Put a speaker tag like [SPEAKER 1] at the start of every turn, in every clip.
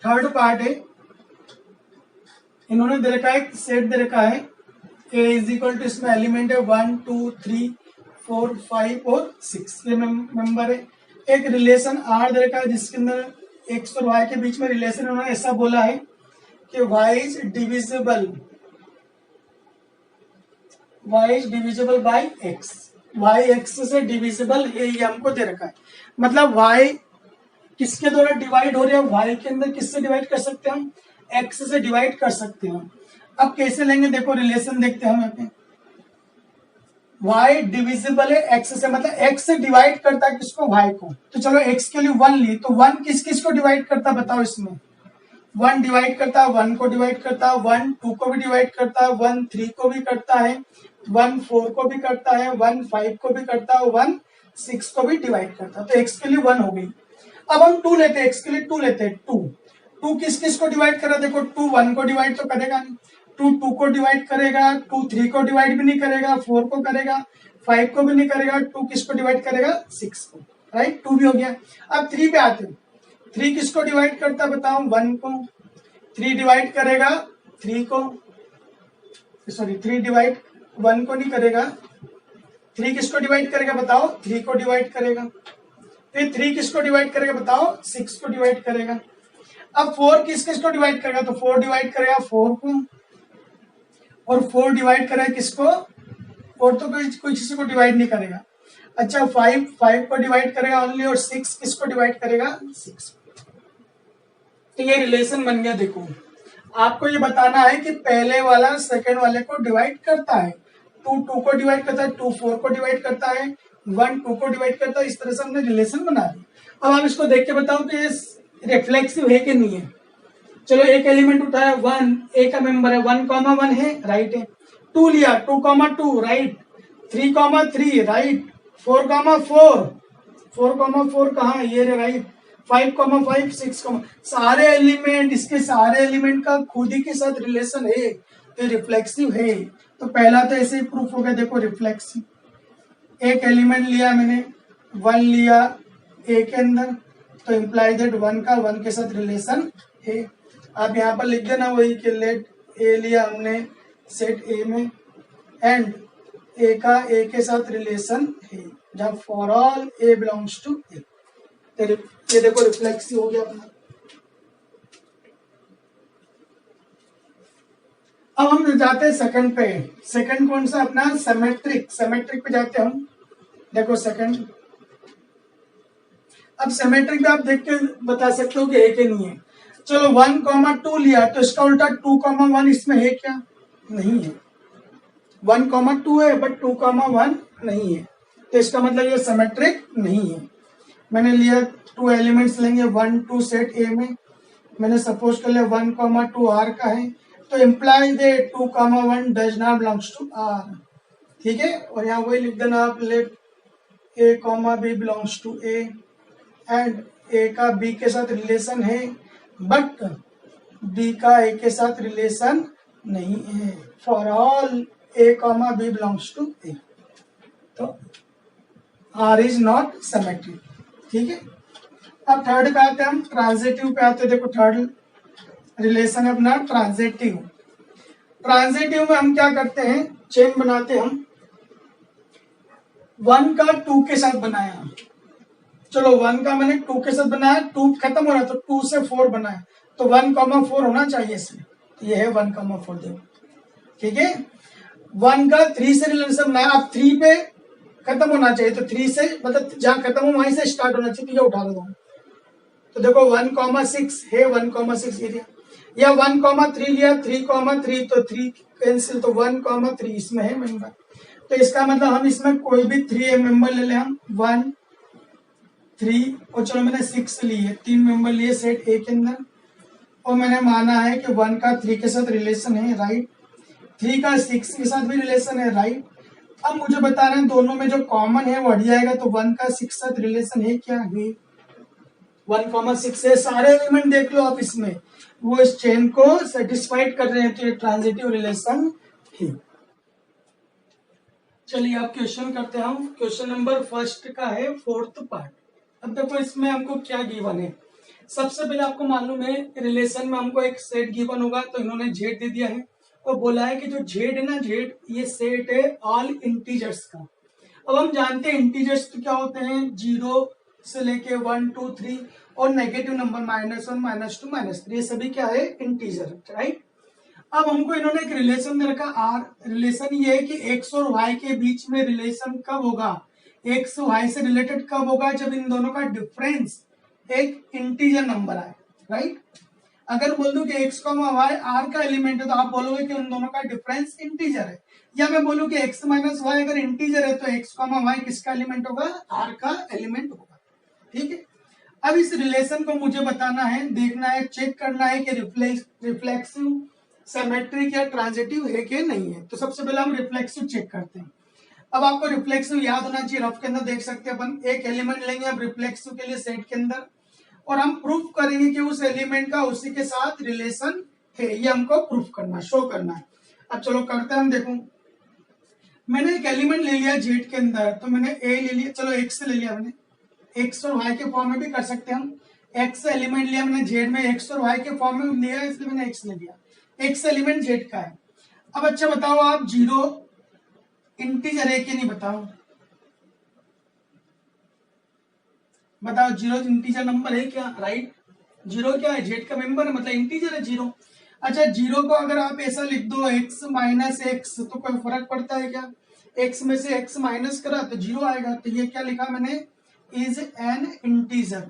[SPEAKER 1] Third part है, इन्होंने दे रखा है, सेट दे रखा है ए इज इक्वल टू, इसमें एलिमेंट है 1 2 3 4 5 और 6, ये मेंबर है। एक रिलेशन आर दे रखा है जिसके अंदर एक्स और वाई के बीच में रिलेशन, उन्होंने ऐसा बोला है कि y is divisible by x, y x से डिविजिबल है, ये हमको दे रखा है। मतलब y किसके द्वारा डिवाइड हो रहा है, y के अंदर किससे डिवाइड कर सकते हैं हम, x से डिवाइड कर सकते हैं। अब कैसे लेंगे, देखो रिलेशन देखते हैं हम यहाँ पे, y डिविजिबल है x से, मतलब x से डिवाइड करता है किसको, y को। तो चलो x के लिए 1 ली, तो 1 किस किस को डिवाइड करता है बताओ, इसमें 1 डिवाइड करता है, 1 को डिवाइड करता है, 1 2 को भी डिवाइड करता है, 1 3 को भी करता है, 1 4 को भी करता है, 1 5 को भी करता है, 1 6 को भी डिवाइड करता है। तो x के लिए 1 हो गई। अब हम 2 लेते हैं, x के लिए 2 लेते हैं। 2 किस किस को डिवाइड कर रहा है, देखो 2 1 को डिवाइड तो करेगा नहीं, 2 को डिवाइड करेगा, 2 3 को डिवाइड भी नहीं करेगा, 4 को करेगा, 5 को भी नहीं करेगा, 2 किसको डिवाइड करेगा, 6 को, राइट। 2 भी हो गया। अब 3 पे आते हैं, 3 किसको डिवाइड करता है बताओ, 1 को। 3 डिवाइड करेगा 3 को, सॉरी 3 डिवाइड 1 को नहीं करेगा, 3 किसको डिवाइड करेगा बताओ, 3 को डिवाइड करेगा। फिर 3 किसको डिवाइड करेगा बताओ, 6 को डिवाइड करेगा। अब 4 किस किसको डिवाइड करेगा, तो 4 डिवाइड करेगा 4 को, और 4 डिवाइड करेगा किसको, और तो कोई किसी को डिवाइड नहीं करेगा। अच्छा 5 को डिवाइड करेगा ओनली, और 6 किसको डिवाइड करेगा, 6। तो ये रिलेशन बन गया। देखो आपको ये बताना है कि पहले वाला सेकंड वाले को डिवाइड करता है, 2 को डिवाइड करता है, 2 4 को डिवाइड करता है, 1 2 को डिवाइड करता है। इस तरह से हमने रिलेशन बना दिया। अब आप इसको देख के बताओ कि रिफ्लेक्सिव है कि नहीं है। चलो एक एलिमेंट उठाया 1, ए का मेंबर है, 1,1 है, राइट है। 2 लिया, 2,2 राइट, 3,3 राइट, 4,4 4,4 कहाँ है, ये रे राइट, 5,5 6, सारे एलिमेंट, इसके सारे एलिमेंट का खुद ही के साथ रिलेशन है, ये रिफ्लेक्सिव है। तो पहला तो ऐसे ही प्रूफ हो गया। देखो रिफ्लेक्सिव, एक एलिमेंट लिया मैंने, 1 लिया ए के अंदर, तो इम्प्लाई दैट 1 का 1 के साथ रिलेशन है। आप यहाँ पर लिख देना वही कि लेट ए लिया हमने सेट ए में, एंड ए का ए के साथ रिलेशन है, जब for all A belongs to A. ये देखो रिफ्लेक्सिव हो गया अपना। अब हम जाते हैं सेकंड पे। सेकंड कौन सा अपना, सिमेट्रिक। सिमेट्रिक पे जाते हैं हम। देखो सेकंड, अब सिमेट्रिक पे आप देख के बता सकते हो कि है कि नहीं है। चलो 1,2 लिया, तो इसका उल्टा 2,1 इसमें है क्या, नहीं है। 1,2 है बट 2,1 नहीं है, तो इसका मतलब ये सिमेट्रिक नहीं है। मैंने लिया 2 एलिमेंट्स लेंगे 1 2 सेट ए में, मैंने सपोज कर लिया 1,2 आर का है, तो imply the 2,1 does not belongs to R, ठीक है। और यहाँ वही लिख देना आप, let A comma B belongs to A, and A का बी के साथ रिलेशन है बट बी का ए के साथ रिलेशन नहीं है, for all A comma B belongs to A, तो आर इज नॉट सिमेट्रिक, ठीक है। अब थर्ड पे आते हैं हम, ट्रांजिटिव पे आते हैं। देखो थर्ड रिलेशन है अपना ट्रांजिटिव। ट्रांजिटिव में हम क्या करते हैं, चेन बनाते हैं हम। 1 का 2 के साथ बनाया, चलो 1 का मैंने 2 के साथ बनाया, 2 खत्म हो रहा तो 2 से 4 बनाया, तो 1,4 होना चाहिए इसमें, तो ये है 1,4। देखो ठीक है। 1 का 3 से रिलेशन बनाया, अब 3 पे खत्म होना चाहिए, तो 3 से मतलब जहां खत्म हो वहीं से स्टार्ट होना चाहिए, तो ये उठा दो। तो देखो 1,6 है, 1,6 एरिया, या 1,3 लिया, 3,3 तो 3 कैंसिल, तो 1,3 इसमें है मेंबर। तो इसका मतलब हम इसमें कोई भी 3 मेंबर ले ले, हम 1 3, और चलो मैंने 6 लिए, 3 मेंबर लिए सेट ए के अंदर, और मैंने माना है कि 1 का 3 के साथ रिलेशन है, राइट, 3 का 6 के साथ भी रिलेशन है, राइट। अब मुझे बता रहे हैं दोनों में जो कॉमन है वो हट जाएगा, तो 1 का 6 साथ रिलेशन है क्या है, 1,6 से सारे एलिमेंट देख लो आप इसमें, वो इस चेन को सेटिस्फाइड कर रहे हैं, तो ये ट्रांजिटिव रिलेशन है। चलिए आप क्वेश्चन करते हैं हम। क्वेश्चन नंबर फर्स्ट का है 4th पार्ट। अब देखो इसमें हमको क्या गिवन है, सबसे पहले आपको मालूम है रिलेशन में हमको एक सेट गिवन होगा, तो इन्होंने जेड दे दिया है और बोला है कि जो जेड है ना, जेड ये सेट है ऑल इंटीजर्स का। अब हम जानते हैं इंटीजर्स तो क्या होते हैं, 0 से लेके 1 2 3 और नेगेटिव नंबर -1 -2 -3, ये सभी क्या है, इंटीजर, राइट। अब हमको इन्होंने एक रिलेशन दे रखा आर। रिलेशन ये है कि एक्स और वाई के बीच में रिलेशन कब होगा, एक्स वाई से रिलेटेड कब होगा, जब इन दोनों का डिफरेंस एक इंटीजर नंबर आए, राइट। अगर बोल दूं कि एक्स कॉमा वाई आर का एलिमेंट है तो आप बोलोगे कि उन दोनों का डिफरेंस इंटीजर है। या मैं बोलूं कि एक्स माइनस वाई अगर इंटीजर है तो एक्स कॉमा वाई किसका एलिमेंट होगा, आर का एलिमेंट होगा, ठीक है। अब इस रिलेशन को मुझे बताना है, देखना है, चेक करना है कि रिफ्लेक्सिव, सिमेट्रिक या ट्रांजिटिव है कि नहीं है। तो सबसे पहले हम रिफ्लेक्सिव चेक करते हैं। अब आपको रिफ्लेक्सिव याद होना चाहिए, रफ के अंदर देख सकते हैं अपन, एक एलिमेंट लेंगे हम रिफ्लेक्सिव के लिए सेट के अंदर और हम प्रूफ करेंगे कि उस एलिमेंट का उसी के साथ रिलेशन है, ये हमको प्रूफ करना, शो करना है। अब चलो करते हैं हम। देखो मैंने एक एलिमेंट ले लिया जेड के अंदर, तो मैंने ए ले लिया, चलो एक्स ले लिया मैंने, एक्स और वाई के फॉर्म में भी कर सकते हैं हम। एक्स एलिमेंट लिया मैंने जेड में, एक्स और वाई के फॉर्म में लिया, इसलिए मैंने एक्स ले लिया, एक्स एलिमेंट जेड का है। अब अच्छा बताओ आप, 0 इंटीजर है कि नहीं, बताओ बताओ, 0 इंटीजर नंबर है क्या, राइट। 0 क्या है, जेड का मेंबर है, मतलब इंटीजर है 0। अच्छा 0 को अगर आप ऐसा लिख दो x माइनस एक्स, तो कोई फर्क पड़ता है क्या, x में से x माइनस करा तो 0 आएगा। तो ये क्या लिखा मैंने, इज एन इंटीजर।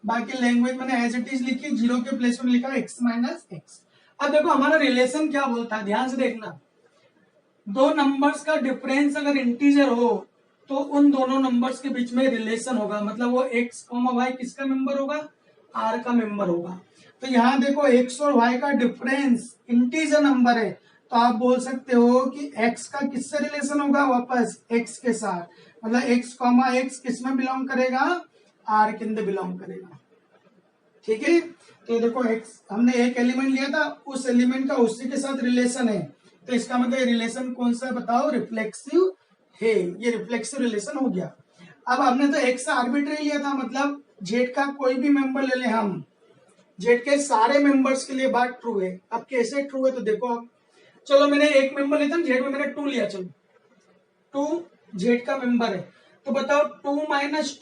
[SPEAKER 1] बाकी लैंग्वेज मैंने एज इट इज लिखी, 0 के प्लेस में लिखा x माइनस एक्स। अब देखो हमारा रिलेशन क्या बोलता है, ध्यान से देखना, दो नंबर्स का डिफरेंस अगर इंटीजर हो तो उन दोनों नंबर्स के बीच में रिलेशन होगा, मतलब वो x वाई किसका मेंबर होगा, r का मेंबर होगा। तो यहाँ देखो x और y का डिफरेंस इंटीजर नंबर है, तो आप बोल सकते हो कि x का किससे रिलेशन होगा, वापस x के साथ, मतलब x, किस में बिलोंग करेगा, r के अंदर बिलोंग करेगा, ठीक है। तो देखो x हमने एक एलिमेंट लिया था, उस एलिमेंट का उसी के साथ रिलेशन है, तो इसका मतलब रिलेशन कौन सा है बताओ, रिफ्लेक्सिव है, ये रिफ्लेक्सिव रिलेशन हो गया। अब हमने तो x आर्बिट्री लिया था, मतलब जेड का कोई भी मेंबर ले ले हम, जेड के सारे मेंबर्स के लिए बात ट्रू है। अब कैसे ट्रू है तो देखो, अब चलो मैंने एक मेंबर लेता हूं, जेड में मैंने 2 लिया, चलो 2 जेड का मेंबर है, तो बताओ 2 माइनस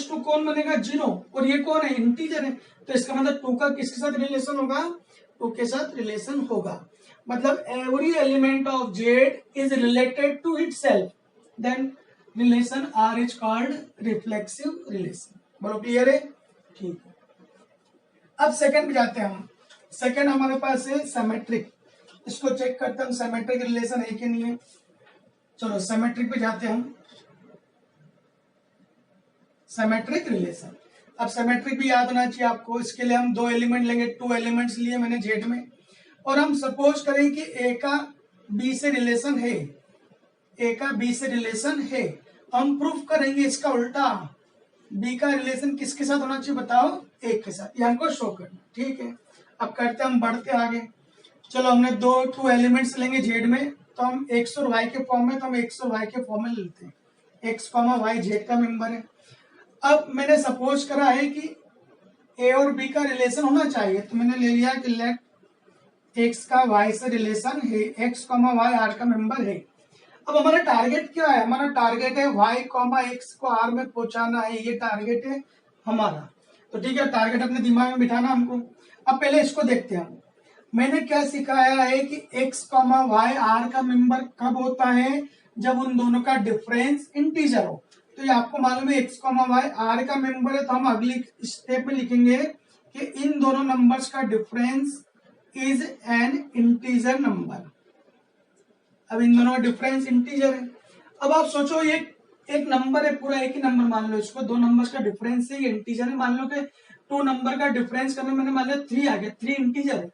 [SPEAKER 1] टू कौन बनेगा, 0, और ये कौन है, इंटीजर है, तो इसका मतलब 2 का किसके साथ रिलेशन होगा, 2 के साथ रिलेशन होगा। मतलब every element of Z is related to itself, then relation R is called reflexive relation. बोलो क्लियर है, ठीक है। अब सेकंड पे जाते हैं हम। सेकंड हमारे पास है सिमेट्रिक, इसको चेक करते हैं सिमेट्रिक रिलेशन है कि नहीं है। चलो सिमेट्रिक पे जाते हैं हम, सिमेट्रिक रिलेशन। अब सिमेट्रिक भी याद होना चाहिए आपको, इसके लिए हम 2 एलिमेंट लेंगे, 2 एलिमेंट्स लिए मैंने जेड में, और हम सपोज करें कि ए का बी से रिलेशन है, ए का बी से रिलेशन है, हम प्रूफ करेंगे इसका उल्टा, बी का रिलेशन किसके साथ होना चाहिए बताओ, ए के साथ, ये हमको शो करना, ठीक है। अब करते हम, बढ़ते आगे। चलो हमने 2 एलिमेंट्स लेंगे जेड में, तो हम एक्स और वाई के फॉर्म में, तो हम एक्स और वाई के फॉर्म में लेते हैं, एक्स कॉमा वाई जेड का मेंबर है। अब मैंने सपोज करा है कि ए और बी का रिलेशन होना चाहिए, तो मैंने ले लिया कि लेट एक्स का वाई से रिलेशन है, एक्स कॉमा वाई आर का मेंबर है। अब हमारा टारगेट क्या है, हमारा टारगेट है वाई कॉमा एक्स को आर में पहुंचाना है, ये टारगेट है हमारा। तो ठीक है, टारगेट अपने दिमाग में बिठाना हमको। अब पहले इसको देखते हैं, मैंने क्या सिखाया है कि एक्स कॉमा वाई आर का मेंबर कब होता है, जब उन दोनों का डिफरेंस इंटीजर हो। तो ये आपको मालूम है एक्स कॉमा वाई आर का मेंबर है, तो हम अगली स्टेप में लिखेंगे कि इन दोनों नंबर्स का difference is an integer number. अब इन दोनों का डिफरेंस इंटीजर है। अब आप सोचो, ये एक नंबर है, पूरा एक ही नंबर मान लो इसको, 2 नंबर्स का डिफरेंस है, ये इंटीजर है। मान लो कि 2 नंबर का डिफरेंस करने मैंने मान लिया 3 आ गया, 3 इंटीजर है।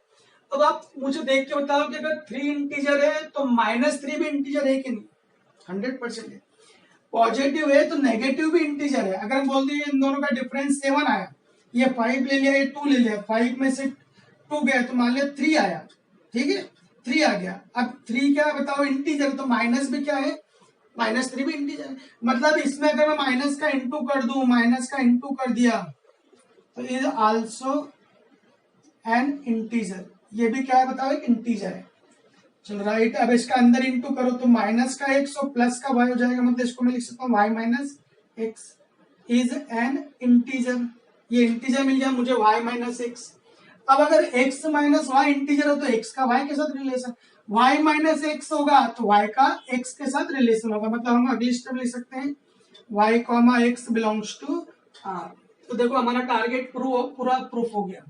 [SPEAKER 1] अब आप मुझे देख के बताओ कि अगर 3 इंटीजर है तो -3 भी इंटीजर है कि नहीं, 100% है। पॉजिटिव है तो नेगेटिव भी इंटीजर है। अगर हम बोल दिए इन दोनों का डिफरेंस 7 आया, ये 5 ले लिया, ये 2 ले लिया, 5 में से 2 गया तो मान लिया 3 आया, ठीक है, 3 आ गया। अब 3 क्या है बताओ, इंटीजर, तो माइनस भी क्या है, -3 भी इंटीजर है। मतलब इसमें अगर मैं माइनस का इंटू कर दूं, माइनस का इंटू कर दिया तो इज आल्सो एन इंटीजर, ये भी क्या है बताओ, एक इंटीजर है। चलो राइट, अब इसका अंदर इंटू करो तो माइनस का एक्स और प्लस का वाई हो जाएगा, मतलब इसको मैं लिख सकता हूँ Y minus X is an integer. ये इंटीजर मिल गया मुझे वाई माइनस एक्स। अब अगर x माइनस वाई इंटीजर हो तो x का y के साथ रिलेशन, y माइनस एक्स होगा तो y का x के साथ रिलेशन होगा, मतलब हम अगली स्टेप लिख सकते हैं y comma X belongs to r। तो देखो हमारा टारगेट पूरा प्रूफ हो गया।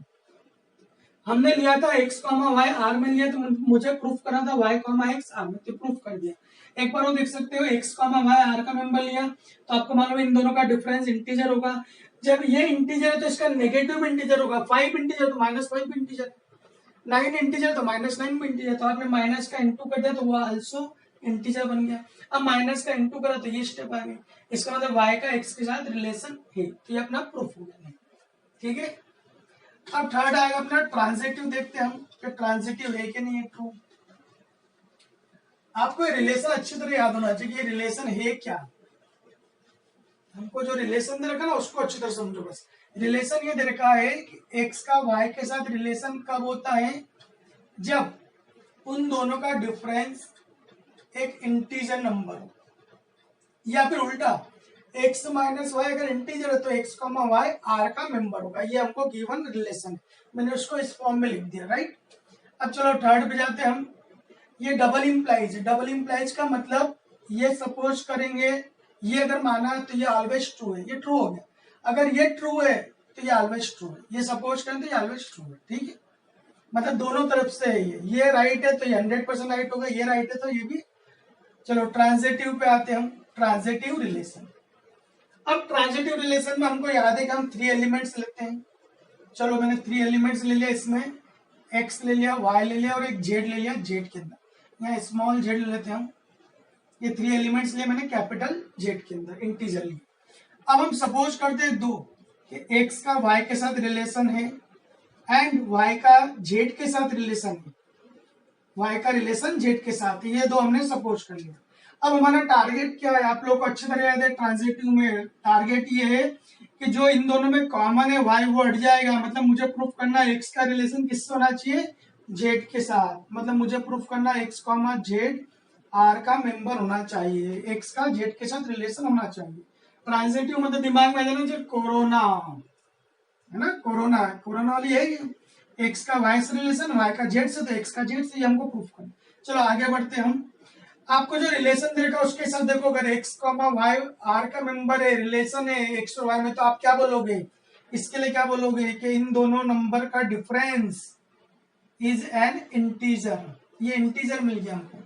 [SPEAKER 1] हमने लिया था x कॉमा वाई आर में लिया, तो मुझे प्रूफ करना था y कॉमा एक्स आर में, तो प्रूफ कर दिया। एक बार वो देख सकते हो x कॉमा वाई आर का मेंबर लिया तो आपको मालूम है इन दोनों का डिफरेंस इंटीजर होगा। जब ये इंटीजर है तो इसका नेगेटिव इंटीजर होगा, 5 इंटीजर तो -5 इंटीजर, 9 इंटीजर तो -9 भी इंटीजर, तो आपने माइनस का इंटू कर दिया तो वो आल्सो इंटीजर बन गया। अब माइनस का इंटू करा तो ये स्टेप आ गई, इसका मतलब y का x के साथ रिलेशन है, तो ये अपना प्रूफ हो गया। ठीक है, अब थर्ड आएगा अपना ट्रांजिटिव, देखते हैं हम कि ट्रांजिटिव है कि नहीं है ट्रू। आपको ये रिलेशन अच्छी तरह याद होना चाहिए, ये रिलेशन है क्या। हमको जो रिलेशन दे रखा ना उसको अच्छी तरह समझो बस। रिलेशन ये दे रखा है कि x का y के साथ रिलेशन कब होता है, जब उन दोनों का डिफरेंस एक इंटीजर नंबर हो, या फिर उल्टा x माइनस वाई अगर इंटीजर है तो x कॉमा वाई आर का मेंबर होगा। ये हमको गिवन रिलेशन है, मैंने उसको इस फॉर्म में लिख दिया राइट। अब चलो थर्ड पे जाते हैं हम। ये डबल इंप्लाइज है, डबल इंप्लाइज का मतलब ये सपोज करेंगे ये अगर माना तो ये ऑलवेज ट्रू है, ये ट्रू हो गया। अगर ये ट्रू है तो ये ऑलवेज ट्रू है, ये सपोज करें तो ये ऑलवेज ट्रू है। ठीक है, मतलब दोनों तरफ से है, ये राइट है तो ये 100% राइट होगा, ये राइट है तो ये भी। चलो ट्रांजिटिव पे आते हैं हम, ट्रांजिटिव रिलेशन। अब ट्रांजिटिव रिलेशन में हमको याद है कि हम 3 एलिमेंट्स लेते हैं। चलो मैंने 3 एलिमेंट्स ले लिया, इसमें x ले लिया, y ले लिया और एक z ले लिया। z के अंदर यहाँ स्मॉल z ले लेते हैं हम। ये 3 एलिमेंट्स लिए मैंने कैपिटल z के अंदर इंटीजर लिए। अब हम सपोज करते हैं दो कि x का y के साथ रिलेशन है एंड y का z के साथ रिलेशन है, y का रिलेशन z के साथ, ये दो हमने सपोज कर लिया। अब हमारा टारगेट क्या है, आप लोग को अच्छी तरह याद है ट्रांजिटिव में टारगेट ये है कि जो इन दोनों में कॉमन है y वो हट जाएगा, मतलब मुझे प्रूफ करना है x का रिलेशन किससे होना चाहिए, z के साथ, मतलब मुझे प्रूफ करना है x कॉमा z r का मेंबर होना चाहिए, x का z के साथ रिलेशन होना चाहिए। ट्रांजिटिव मतलब दिमाग में आ जाना चाहिए कोरोना है ना, कोरोना, कोरोना वाली है x का y से रिलेशन, y का z से, तो x का z से ये हमको प्रूफ करना। चलो आगे बढ़ते हैं हम। आपको जो रिलेशन देखा उसके साथ देखो, अगर x कॉमा वाई आर का मेंबर है, रिलेशन है x और y में, तो आप क्या बोलोगे, इसके लिए क्या बोलोगे कि इन दोनों नंबर का डिफरेंस इज एन इंटीजर, ये इंटीजर मिल गया हमको।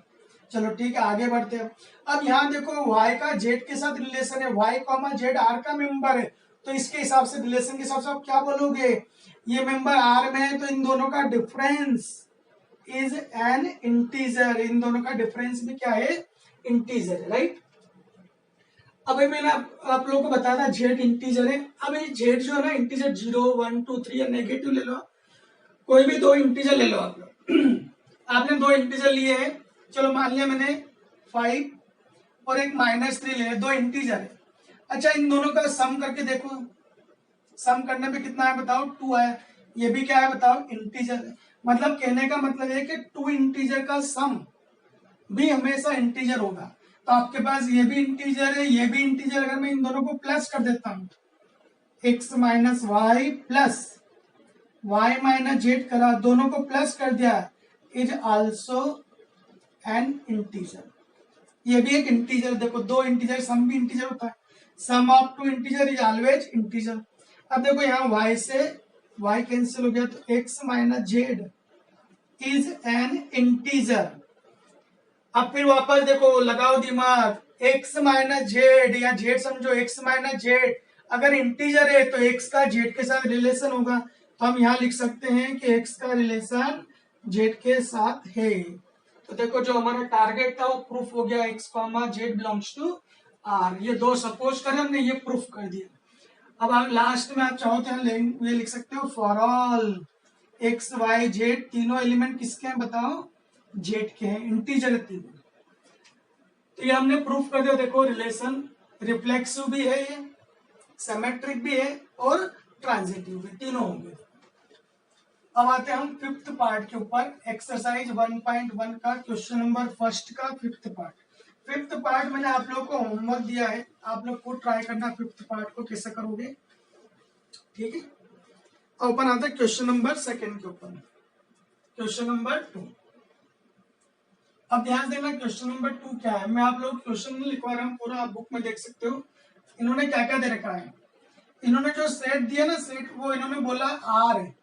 [SPEAKER 1] चलो ठीक है आगे बढ़ते हैं। अब यहाँ देखो y का z के साथ रिलेशन है, y कॉमा z आर का मेंबर है, तो इसके हिसाब से रिलेशन के हिसाब से आप क्या बोलोगे, ये मेंबर आर में है तो इन दोनों का डिफरेंस इज एन इंटीजर, इन दोनों का डिफरेंस भी क्या है, इंटीजर है राइट। अब मैंने आप लोगों को बताया था जेड इंटीजर है। अब ये जेड जो है ना इंटीजर 0 1 2 3 या नेगेटिव ले लो, कोई भी 2 इंटीजर ले लो आप लोग। आपने 2 इंटीजर लिए हैं, चलो मान लिया मैंने 5 और एक -3 ले, 2 इंटीजर है। अच्छा इन दोनों का सम करके देखो, सम करने पे कितना है बताओ, 2 आया। ये भी क्या है बताओ, इंटीजर है। मतलब कहने का मतलब है कि 2 इंटीजर का सम भी हमेशा इंटीजर होगा। तो आपके पास ये भी इंटीजर है, ये भी इंटीजर, अगर मैं इन दोनों को प्लस कर देता हूं, x minus Y plus y minus Z करा, दोनों को प्लस कर दिया, इज आल्सो एन इंटीजर, ये भी एक इंटीजर। देखो 2 इंटीजर, सम भी इंटीजर होता है, sum of 2 integer is always integer. अब देखो यहाँ y से y कैंसिल हो गया, तो x minus Z is an integer. अब फिर वापस देखो, लगाओ दिमाग, x माइनस जेड या z समझो, x माइनस जेड अगर इंटीजर है तो x का z के साथ रिलेशन होगा, तो हम यहाँ लिख सकते हैं कि x का रिलेशन z के साथ है। तो देखो जो हमारा टारगेट था वो प्रूफ हो गया, x comma Z belongs to r। ये 2 सपोज करें हमने, ये प्रूफ कर दिया। अब आप लास्ट में आप चाहो तो ये लिख सकते हो, for all X Y Z, तीनों एलिमेंट किसके हैं बताओ, जेड के हैं, इंटीजर है तीनों। तो ये हमने प्रूफ कर दिया। देखो रिलेशन रिफ्लेक्सिव भी है, ये सिमेट्रिक भी है और ट्रांजिटिव भी, तीनों होंगे। अब आते हैं हम फिफ्थ पार्ट के ऊपर, एक्सरसाइज 1.1 का क्वेश्चन नंबर फर्स्ट का फिफ्थ पार्ट। फिफ्थ पार्ट मैंने आप लोग को होमवर्क दिया है, आप लोग को ट्राई करना फिफ्थ पार्ट को कैसे करोगे, ठीक है। ओपन आता है क्वेश्चन नंबर सेकंड के ऊपर, क्वेश्चन नंबर 2। अब ध्यान देना क्वेश्चन नंबर 2 क्या है, मैं आप लोग क्वेश्चन नहीं लिखवा रहा हूँ पूरा, आप बुक में देख सकते हो। इन्होंने क्या क्या दे रखा है, इन्होंने जो सेट दिया ना सेट, वो इन्होंने बोला आर है,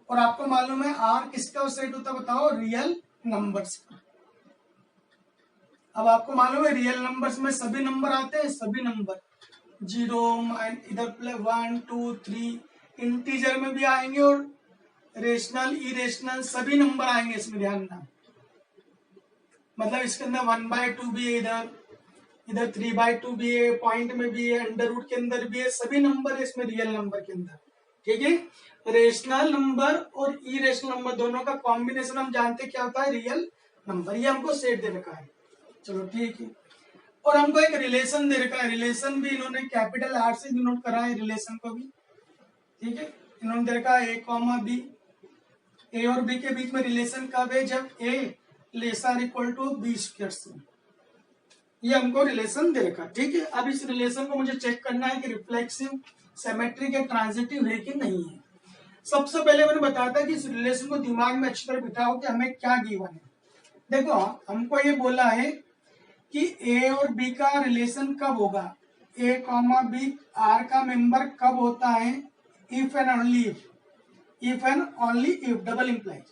[SPEAKER 1] और आपको मालूम है आर किसका सेट होता है बताओ, रियल नंबर्स का। अब आपको मालूम है रियल नंबर्स में सभी नंबर आते हैं, सभी नंबर 0 इधर प्लस 1 2 3, इंटीजर में भी आएंगे और रेशनल इरेशनल सभी नंबर आएंगे इसमें, ध्यान देना। मतलब इसके अंदर 1/2 भी है, इधर 3/2 भी है, पॉइंट में भी है, अंडर रूट के अंदर भी है, सभी नंबर है इसमें रियल नंबर के अंदर, ठीक है। रेशनल नंबर और इरेशनल नंबर दोनों का कॉम्बिनेशन हम जानते क्या होता है, रियल नंबर। ये हमको सेट दे रखा है, चलो ठीक है। और हमको एक रिलेशन दे रखा है, रिलेशन भी इन्होंने कैपिटल आर से डिनोट करा है रिलेशन को भी, ठीक है। इन्होंने दे रखा है ए कॉमा बी, ए और बी के बीच में रिलेशन कब है, जब A lesser equal to B square से, ये हमको रिलेशन दे रखा, ठीक है। अब इस रिलेशन को मुझे चेक करना है कि रिफ्लेक्सिव, सिमेट्रिक या ट्रांजिटिव है कि नहीं है। सबसे पहले मैंने बताया था कि इस रिलेशन को दिमाग में अच्छी तरह बिठाओ कि हमें क्या गिवन है। देखो हमको ये बोला है कि ए और बी का रिलेशन कब होगा, ए कॉमा बी आर का मेंबर कब होता है, if and only if, if and only if double implies,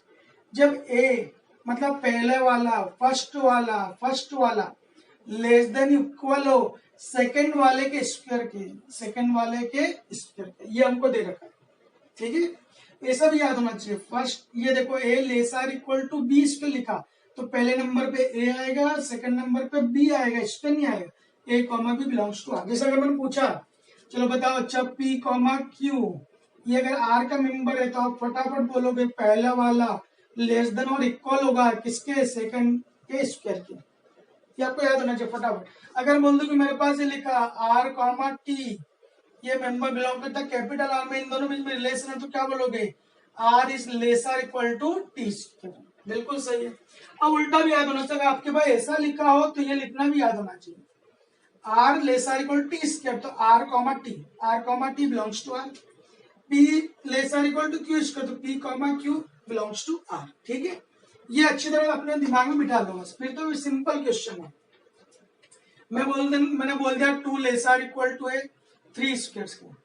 [SPEAKER 1] जब ए मतलब पहले वाला फर्स्ट वाला लेस देन इक्वल हो सेकंड वाले के स्क्वायर के, सेकंड वाले के स्क्वायर के, ये हमको दे रखा है, ठीक है। ये सब याद होना चाहिए। फर्स्ट ये देखो A lesser equal to B square लिखा, तो पहले नंबर पे ए आएगा, सेकंड नंबर पे बी आएगा, स्क्वायर नहीं आएगा, A comma B belongs to R. जैसे अगर मैंने पूछा चलो बताओ अच्छा पी कॉमा क्यू, ये अगर आर का मेंबर है तो आप फटाफट बोलोगे पहला वाला लेस देन और इक्वल होगा किसके, सेकंड के स्क्वायर के, ये आपको याद होना चाहिए फटाफट। अगर बोल दो कि मेरे पास ये लिखा आर कॉमा टी, ये मेंबर बिलोंग करता है कैपिटल आर में, इन दोनों बीच में रिलेशन है, तो क्या बोलोगे R is lesser equal to T square, बिल्कुल सही है। अब उल्टा भी याद होना चाहिए, आपके पास ऐसा लिखा हो तो ये लिखना भी याद होना चाहिए, R lesser equal T square, तो R comma T belongs to R, P lesser equal to Q square, तो P comma Q belongs to R, ठीक है। ये अच्छी तरह अपने दिमाग में बिठा लो बस, फिर तो सिंपल क्वेश्चन है। मैंने बोल दिया 2 लेसर इक्वल टू है 3 स्क्वायर का,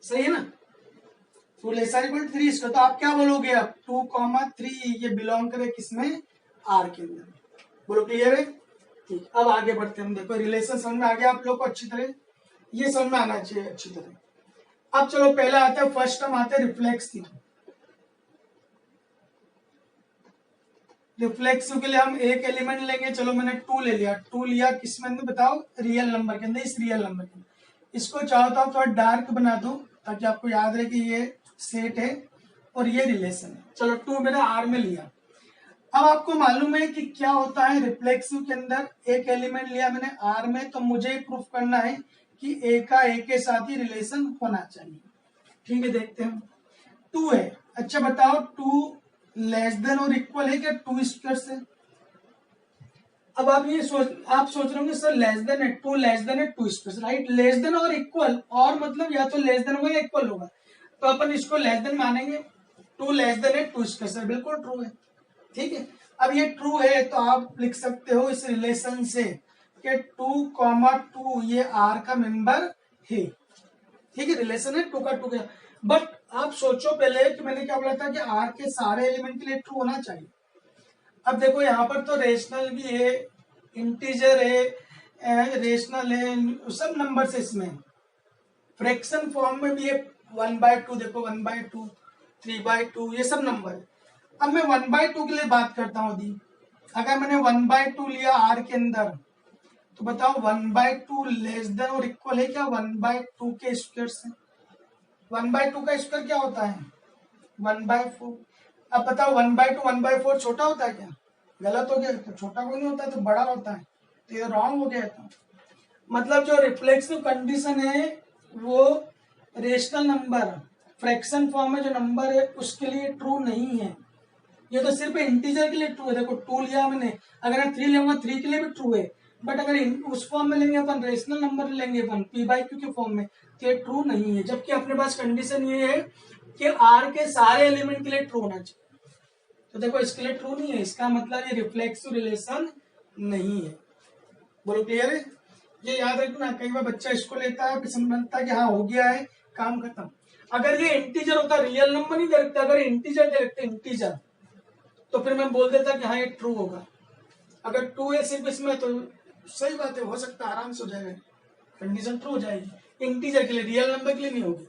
[SPEAKER 1] सही है ना, 2 लेसर इक्वल 3 स्क्वायर, तो आप क्या बोलोगे अब 2,3 ये बिलोंग करे किसमें, आर के अंदर, बोलो क्लियर है, ठीक। अब आगे बढ़ते हैं, हम देखो रिलेशन समझ में आ गया आप लोग को अच्छी तरह, ये समझ में आना चाहिए अच्छी तरह। अब चलो पहला आता है, फर्स्ट हम आते हैं रिफ्लेक्सिव। रिफ्लेक्सिव के लिए हम एक एलिमेंट लेंगे, चलो मैंने 2 ले लिया, 2 लिया किस में बताओ, रियल नंबर के अंदर, इस रियल नंबर के अंदर। इसको चाहो तो आप थोड़ा डार्क बना दो ताकि आपको याद रहे कि ये सेट है और ये रिलेशन है। चलो 2 मैंने आर में लिया। अब आपको मालूम है कि क्या होता है रिफ्लेक्सिव के अंदर, एक एलिमेंट लिया मैंने आर में, तो मुझे प्रूफ करना है कि ए का ए के साथ ही रिलेशन होना चाहिए, ठीक है। देखते हैं 2 है, अच्छा बताओ 2 लेस देन और इक्वल है क्या 2 स्क्वायर से। अब आप सोच रहे होंगे सर लेस देन है, 2 लेस देन है 2 स्क्वायर, राइट। लेस देन और इक्वल, और मतलब या तो लेस देन होगा या इक्वल होगा, तो अपन इसको लेस देन मानेंगे, 2 लेस देन है 2 स्क्वायर से, बिल्कुल ट्रू है, ठीक है। अब ये ट्रू है तो आप लिख सकते हो इस रिलेशन से कि 2,2 ये आर का मेंबर है, ठीक है। रिलेशन है 2 का 2 का, बट आप सोचो पहले कि मैंने क्या बोला था कि आर के सारे एलिमेंट के लिए ट्रू होना चाहिए। अब देखो यहाँ पर तो रेशनल भी है, इंटीजर है, रेशनल है, सब नंबर से इसमें फ्रैक्शन फॉर्म में भी है, 1/2 देखो 1/2 3/2 ये सब नंबर है। अब मैं 1/2 के लिए बात करता हूँ दी, अगर मैंने 1/2 लिया आर के अंदर, तो बताओ 1/2 लेस देन और इक्वल है क्या 1/2 के स्क्वायर से। 1/2 का स्क्वायर क्या होता है 1/4। अब बताओ 1/2 1/4 छोटा होता है क्या, गलत हो गया, तो छोटा कोई नहीं होता तो बड़ा होता है, तो ये रॉन्ग हो गया। तो मतलब जो रिफ्लेक्सिव कंडीशन है वो रेशनल नंबर फ्रैक्शन फॉर्म में जो नंबर है उसके लिए ट्रू नहीं है। ये तो सिर्फ इंटीजर के लिए ट्रू है। देखो 2 लिया मैंने, अगर मैं 3 लूंगा 3 के लिए भी ट्रू है, बट अगर उस फॉर्म में लेंगे अपन, रेशनल नंबर लेंगे अपन पी बाई क्यू के फॉर्म में, तो ये ट्रू नहीं है। जबकि अपने पास कंडीशन ये है कि आर के सारे एलिमेंट के लिए ट्रू होना चाहिए। तो देखो इसके लिए ट्रू नहीं है, इसका मतलब ये रिफ्लेक्सिव रिलेशन नहीं है। बोलो क्लियर है? ये याद रखना, कई बार बच्चा इसको लेता है फिर समझता है कि हाँ हो गया है काम खत्म। अगर ये इंटीजर होता, रियल नंबर नहीं दे रखता, अगर इंटीजर दे रखते इंटीजर, तो फिर मैं बोल देता कि हाँ ये ट्रू होगा। अगर 2 है सिर्फ इसमें तो सही बात है, हो सकता है आराम से हो जाएगा, कंडीशन ट्रू हो जाएगी। इंटीजर के लिए, रियल नंबर के लिए नहीं होगी।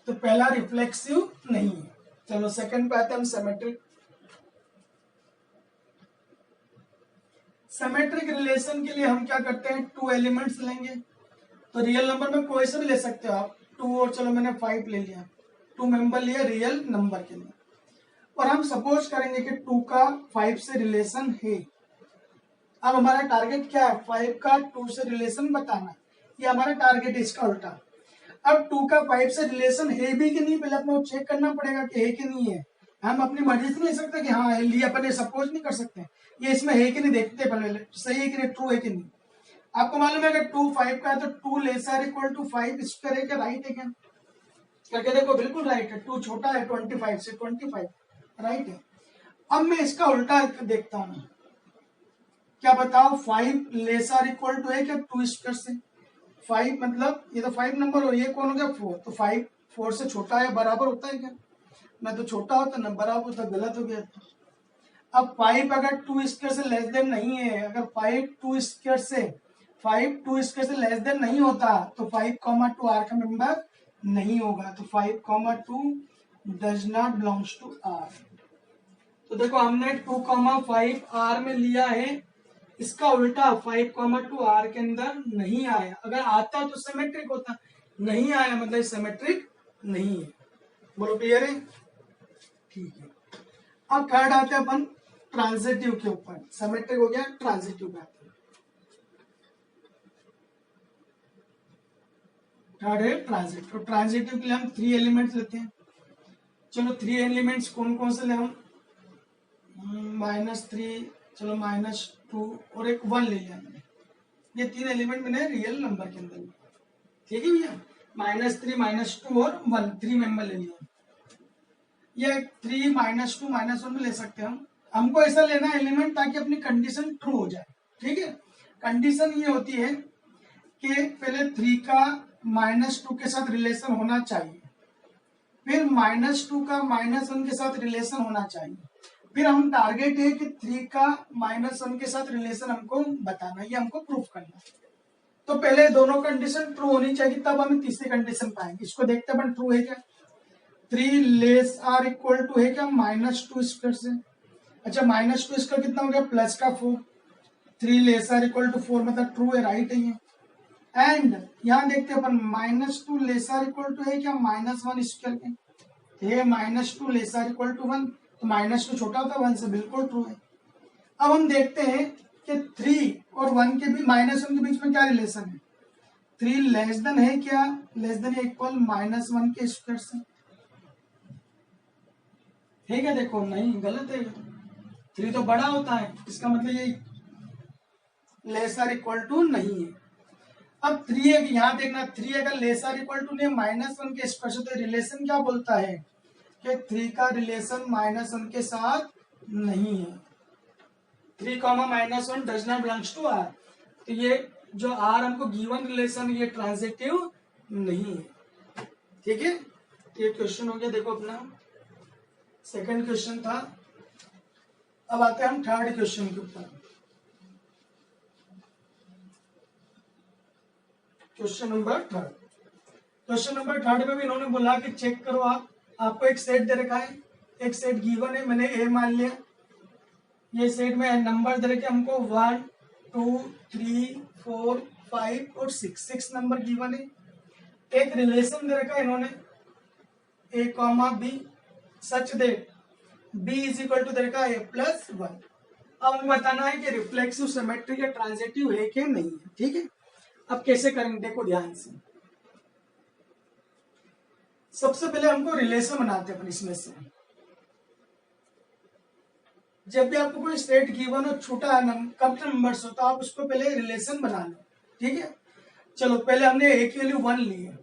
[SPEAKER 1] तो पहला रिफ्लेक्सिव नहीं है। चलो सेकंड पे आते हैं हम, सिमेट्रिक। सिमेट्रिक रिलेशन के लिए हम क्या करते हैं, 2 एलिमेंट्स लेंगे। तो रियल नंबर में कोई से भी ले सकते हो आप, 2 और चलो मैंने 5 ले लिया, 2 मेंबर लिया रियल नंबर के लिए। और हम सपोज करेंगे कि 2 का 5 से रिलेशन है। अब हमारा टारगेट क्या है, 5 का 2 से रिलेशन बताना, ये हमारा टारगेट है। इसका उल्टा, अब 2 का 5 से रिलेशन है भी कि नहीं, पहले अपने चेक करना पड़ेगा कि है कि नहीं है। हम अपनी मर्जी से नहीं सकते कि हाँ लिए, अपन ये सपोज नहीं कर सकते। ये इसमें है कि नहीं देखते पहले, सही है कि नहीं, ट्रू है कि नहीं। आपको मालूम है अगर 2 5 का है तो 2 लेसर इक्वल टू 5 स्क्वायर है क्या, राइट है क्या? करके देखो, बिल्कुल राइट है। 2 छोटा है 25 से, 25 राइट है। अब मैं इसका उल्टा देखता हूं, क्या बताओ, 5 लेसर इक्वल टू है क्या 2 स्क्वायर से? 5 मतलब ये तो 5 नंबर हो, ये कौन हो गया 4, तो 5 4 से छोटा है, बराबर होता है क्या? ना तो छोटा होता ना बराबर होता, गलत हो गया। अब 5 अगर 2 स्क्वायर से लेस देन नहीं है, अगर 5 2 स्क्वायर से 5 2 स्क्वायर से लेस देन नहीं होता तो 5, 2 आर का मेंबर नहीं होगा। तो 5, 2 does not belongs to R. तो देखो हमने 2, 5 आर में लिया है, इसका उल्टा 5, 2 आर के अंदर नहीं आया। अगर आता तो सिमेट्रिक होता, नहीं आया मतलब सिमेट्रिक नहीं है। बोलो क्लियर है? ठीक है। अब थर्ड आते हैं अपन ट्रांजिटिव के ऊपर। सिमेट्रिक हो गया, ट्रांजिटिव पे आते हैं। थर्ड है ट्रांजिटिव। तो ट्रांजिटिव के लिए हम 3 एलिमेंट्स लेते हैं। चलो 3 एलिमेंट्स कौन कौन से ले हम, -3, चलो -2 और एक 1 ले लिया मैंने। ये 3 एलिमेंट मैंने रियल नंबर के अंदर, ठीक है भैया, -3 -2 और 1, 3 मेंबर ले लिया। ये 3 -2 -1 में ले सकते हैं हम। हमको ऐसा लेना है एलिमेंट ताकि अपनी कंडीशन ट्रू हो जाए। ठीक है, कंडीशन ये होती है कि पहले 3 का -2 के साथ रिलेशन होना चाहिए, फिर -2 का -1 के साथ रिलेशन होना चाहिए, फिर हम टारगेट है कि 3 का -1 के साथ रिलेशन हमको बताना, ये हमको प्रूफ करना। तो पहले दोनों कंडीशन ट्रू होनी चाहिए, तब हम तीसरी कंडीशन पाएंगे। इसको देखते हैं ट्रू है क्या। 3 लेस आर इक्वल टू है क्या -2 स्क्वायर से। अच्छा -2 स्क्वायर कितना हो गया, प्लस का 4। 3 लेस आर इक्वल टू 4 मतलब ट्रू है, राइट है ये। एंड यहाँ देखते हैं अपन -2 लेस आर इक्वल टू है क्या -1 स्क्वायर के। ये -2 लेस आर इक्वल टू 1, तो -2 छोटा होता है 1 से, बिल्कुल ट्रू है। अब हम देखते हैं कि 3 और 1 के भी -1 के बीच में क्या रिलेशन है। 3 लेस देन है क्या, लेस देन इक्वल -1 के स्क्वायर से, ठीक है। देखो नहीं, गलत है, 3 तो बड़ा होता है, इसका मतलब ये लेसर इक्वल टू नहीं है। अब 3 यहाँ देखना, 3 अगर लेसर इक्वल टू नहीं -1 के स्क्वायर से, तो रिलेशन क्या बोलता है कि 3 का रिलेशन -1 के साथ नहीं है। 3, -1 does not belongs to R. तो ये जो आर हमको गिवन रिलेशन, ये ट्रांजिटिव नहीं है। ठीक है, तो ये क्वेश्चन हो गया। देखो अपना सेकंड क्वेश्चन था। अब आते हैं हम थर्ड क्वेश्चन के ऊपर। क्वेश्चन नंबर थर्ड में भी इन्होंने बोला कि चेक करो आपको एक सेट दे रखा है, एक सेट गिवन है, मैंने ए मान लिया। ये सेट में नंबर दे रखे हमको 1 2 3 4 5 और 6 नंबर गिवन है। एक रिलेशन दे रखा है इन्होंने a, b such that b is equal to दे रखा है a+1। अब हमें बताना है कि रिफ्लेक्सिव सिमेट्रिक या ट्रांजिटिव है कि नहीं है। ठीक है, अब कैसे करेंगे देखो ध्यान से। सबसे पहले हमको रिलेशन बनाते हैं अपन इसमें से। जब भी आपको कोई सेट गिवन हो, छोटा कम नंबर्स हो, तो आप उसको पहले रिलेशन बना लो, ठीक है। चलो पहले हमने ए की वैल्यू 1 ली है।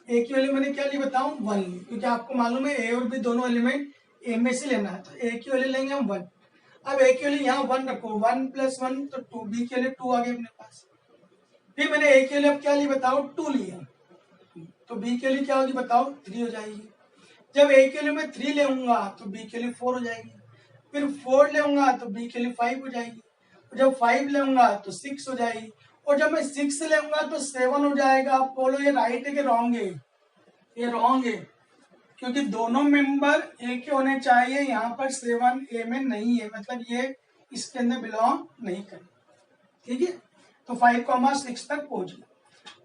[SPEAKER 1] ए की वैल्यू मैंने क्या ली बताऊं, 1 ली, क्योंकि आपको मालूम है ए और बी दोनों एलिमेंट ए में से लेना है, तो ए की वैल्यू लेंगे हम 1। अब ए की वैल्यू यहाँ 1 रखो, 1 + 1 तो 2, बी के लिए 2 आ गए अपने पास। फिर मैंने ए के लिए अब क्या ली बताओ, 2 लिया, तो बी के लिए क्या होगी बताओ, 3 हो जाएगी। जब ए के लिए मैं 3 लेऊंगा तो बी के लिए 4 हो जाएगी, फिर 4 लेऊंगा तो बी के लिए 5 हो जाएगी, और जब 5 लेऊंगा तो 6 हो जाएगी, और जब मैं 6 लेऊंगा तो 7 हो जाएगा। आप बोलो ये राइट है कि रॉन्ग है? ये रॉन्ग है, क्योंकि दोनों मेंबर ए के होने चाहिए। यहाँ पर 7 ए में नहीं है, मतलब ये इसके अंदर बिलोंग नहीं करे, ठीक है। तो 5,6 तक पहुंच गया।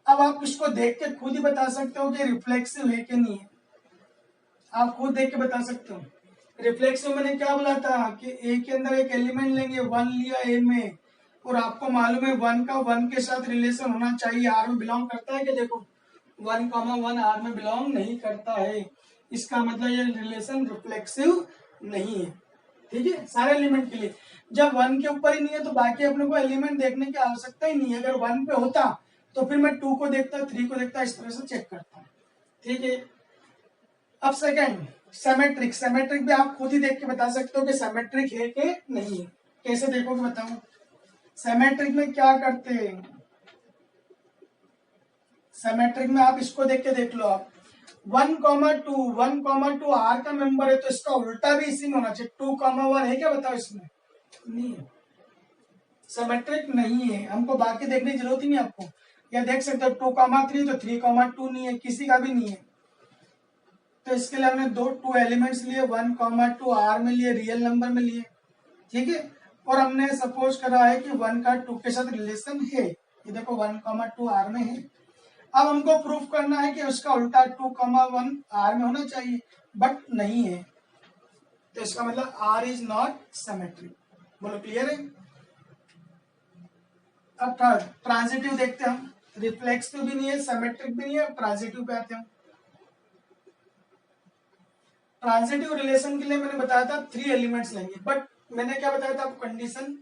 [SPEAKER 1] अब आप इसको देख के खुद ही बता सकते हो कि रिफ्लेक्सिव है कि नहीं है। आप खुद देख के बता सकते हो। रिफ्लेक्सिव मैंने क्या बोला था कि ए के अंदर एक एलिमेंट लेंगे, 1 लिया ए में, और आपको मालूम है 1 का 1 के साथ रिलेशन होना चाहिए। आर में बिलोंग करता है कि देखो 1,1 आर में बिलोंग नहीं करता है, इसका मतलब ये रिलेशन रिफ्लेक्सिव नहीं है, ठीक है, सारे एलिमेंट के लिए। जब 1 के ऊपर ही नहीं है तो बाकी अपने को एलिमेंट देखने की आवश्यकता ही नहीं है। अगर 1 पे होता तो फिर मैं 2 को देखता, 3 को देखता, इस तरह से चेक करता, ठीक है। अब सेकंड सिमेट्रिक। सिमेट्रिक भी आप खुद ही देख के बता सकते हो कि सिमेट्रिक है कि नहीं है। कैसे देखोगे बताओ। सिमेट्रिक में क्या करते हैं, सिमेट्रिक में आप इसको देख के देख लो। आप 1,2 आर का मेंबर है तो इसका उल्टा भी इसी में होना चाहिए। 2,1 है क्या बताओ इसमें, नहीं है, सिमेट्रिक नहीं है। हमको बाकी देखने की जरूरत ही नहीं आपको, या देख सकते हो 2,3 तो 3,2 नहीं है, किसी का भी नहीं है। तो इसके लिए हमने 2 एलिमेंट्स लिए, 1,2 आर में लिए, रियल नंबर में लिए, ठीक है। और हमने सपोज करा है कि 1 का 2 के साथ रिलेशन है, ये देखो 1,2 आर में है। अब हमको प्रूफ करना है कि उसका उल्टा 2,1 आर में होना चाहिए, बट नहीं है, तो इसका मतलब आर इज नॉट सिमेट्रिक। बोलो क्लियर है। अब थर्ड ट्रांजिटिव देखते हैं हम। रिफ्लेक्सिव भी नहीं है, सिमेट्रिक भी नहीं है, ट्रांजिटिव पे आते हैं। ट्रांजिटिव रिलेशन के लिए मैंने बताया था 3 एलिमेंट्स लेंगे, बट मैंने क्या बताया था आपको, कंडीशन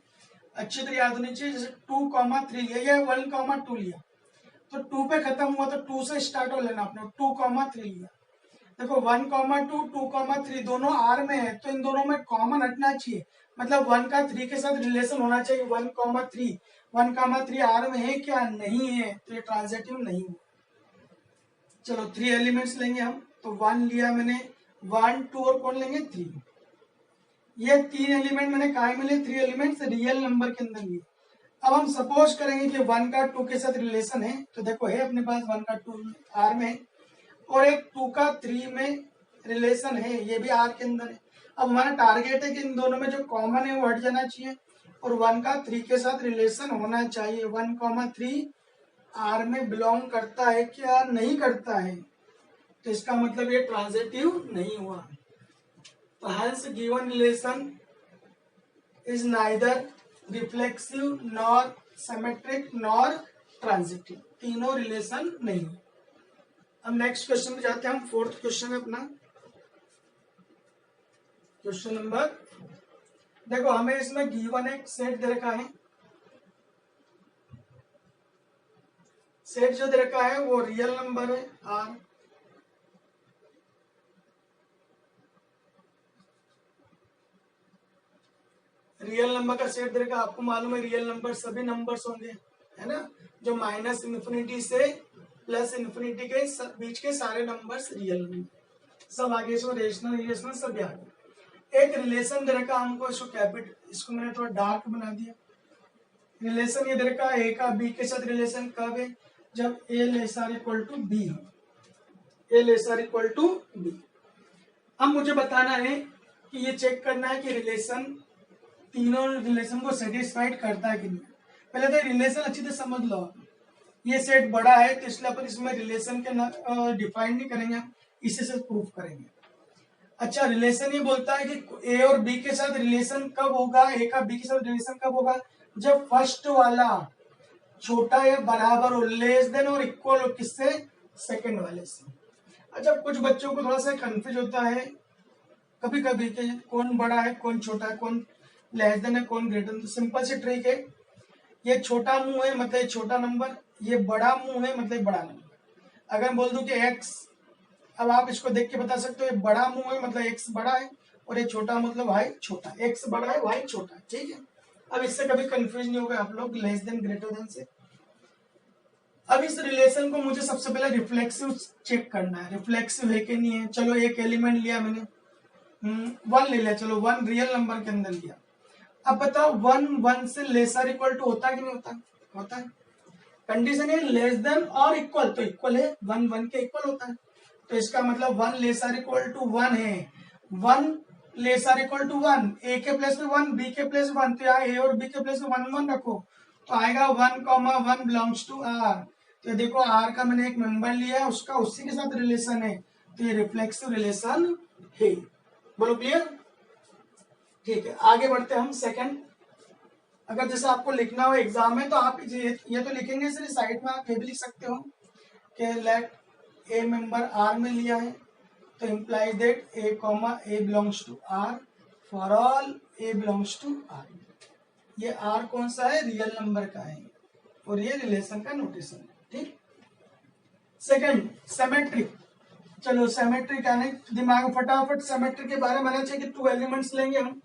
[SPEAKER 1] अच्छी तरह याद होनी चाहिए। जैसे 2,3 लिया या 1,2 लिया, तो 2 पे खत्म हुआ तो 2 से स्टार्ट हो लेना आपने। 2,3 लिया, देखो 1,2 2,3 दोनों आर में है, तो इन दोनों में कॉमन हटना चाहिए, मतलब 1 का 3 के साथ रिलेशन होना चाहिए। 1,3 आर में है क्या, नहीं है, तो ये ट्रांजिटिव नहीं है। चलो 3 एलिमेंट्स लेंगे हम, तो 1 लिया मैंने, 1 2 और कौन लेंगे 3। ये 3 एलिमेंट मैंने कहा मिले, 3 एलिमेंट्स रियल नंबर के अंदर लिए। अब हम सपोज करेंगे कि 1 का 2 के साथ रिलेशन है, तो देखो है अपने पास 1 का 2 आर में है, और एक 2 का 3 में रिलेशन है, ये भी आर के अंदर है। अब हमारा टारगेट है कि इन दोनों में जो कॉमन है वो हट जाना चाहिए, और 1 का 3 के साथ रिलेशन होना चाहिए। 1,3 आर में बिलोंग करता है क्या, नहीं करता है, तो इसका मतलब ये ट्रांजिटिव नहीं हुआ। तो hence given relation is neither reflexive nor symmetric nor transitive, तीनों रिलेशन नहीं। अब नेक्स्ट क्वेश्चन पे जाते हैं हम। 4th क्वेश्चन है अपना, क्वेश्चन नंबर। देखो हमें इसमें गिवन एक सेट दे रखा है, सेट जो दे रखा है वो रियल नंबर है आर, रियल नंबर का सेट दे रखा। आपको मालूम है रियल नंबर सभी नंबर्स होंगे, है ना, जो -∞ से +∞ के बीच के सारे नंबर्स रियल नंबर, सब आगे इसमें रेशनल इरेशनल सब आगे। एक रिलेशन दे रखा हमको, इसको कैपिटल, इसको मैंने थोड़ा डार्क बना दिया। रिलेशन ये दे रखा ए का बी के साथ रिलेशन कब है, जब A less or equal to B हो, A less or equal to B. अब मुझे बताना है कि ये चेक करना है कि रिलेशन तीनों रिलेशन को सेटिस्फाइड करता है कि नहीं। पहले तो रिलेशन अच्छी तरह समझ लो। ये सेट बड़ा है तो इसलिए अपन इसमें रिलेशन के डिफाइन नहीं करेंगे, हम इसी से प्रूफ करेंगे। अच्छा, रिलेशन ये बोलता है कि ए और बी के साथ रिलेशन कब होगा, ए का बी के साथ रिलेशन कब होगा, जब फर्स्ट वाला छोटा या बराबर हो, लेस देन और इक्वल हो, किससे? सेकंड वाले से। अच्छा, कुछ बच्चों को थोड़ा सा कंफ्यूज होता है कभी कभी कि कौन बड़ा है कौन छोटा है, कौन लेस देन है कौन ग्रेटर देन। तो सिंपल सी ट्रिक है, ये छोटा मुंह है मतलब छोटा नंबर, ये बड़ा मुंह है मतलब बड़ा नंबर। अगर बोल दूं कि एक्स, अब आप इसको देख के बता सकते हो ये बड़ा मुंह है मतलब एक्स बड़ा है, और ये छोटा मतलब वाई छोटा, एक्स बड़ा है वाई छोटा है, ठीक है। अब इससे कभी कंफ्यूज नहीं होगा आप लोग लेस देन ग्रेटर देन से। अब इस रिलेशन को मुझे सबसे पहले रिफ्लेक्सिव चेक करना है, रिफ्लेक्सिव है कि नहीं है। चलो एक एलिमेंट लिया मैंने, वन ले लिया, चलो वन रियल नंबर के अंदर लिया। अब बताओ वन वन से लेसर इक्वल टू होता है कि नहीं होता? होता है। कंडीशन है लेस देन और इक्वल, तो इक्वल है, वन वन के इक्वल होता है। तो इसका मतलब one lesser equal to one है, one lesser equal to one, A के प्लेस में वन, बी के प्लेस वन, तो यहाँ ए और बी के प्लेस में वन वन रखो, तो आएगा one comma one belongs to R. तो देखो आर का मैंने एक मेंबर लिया है, उसका उसी के साथ रिलेशन है, तो ये रिफ्लेक्सिव रिलेशन है। बोलो क्लियर? ठीक है, आगे बढ़ते हैं हम सेकंड। अगर जैसे आपको लिखना हो एग्जाम में तो आप ये तो लिखेंगे, सिर्फ साइड में आप ये भी लिख सकते हो कि लेट ए मेंबर आर में लिया है, तो implies that A comma A belongs to R for all A belongs to R. ये आर कौन सा है? रियल नंबर का है, और ये रिलेशन का नोटेशन है, ठीक। Second, symmetric. चलो सिमेट्रिक आने दिमाग फटाफट सिमेट्रिक के बारे में आना चाहिए कि टू एलिमेंट्स लेंगे हम।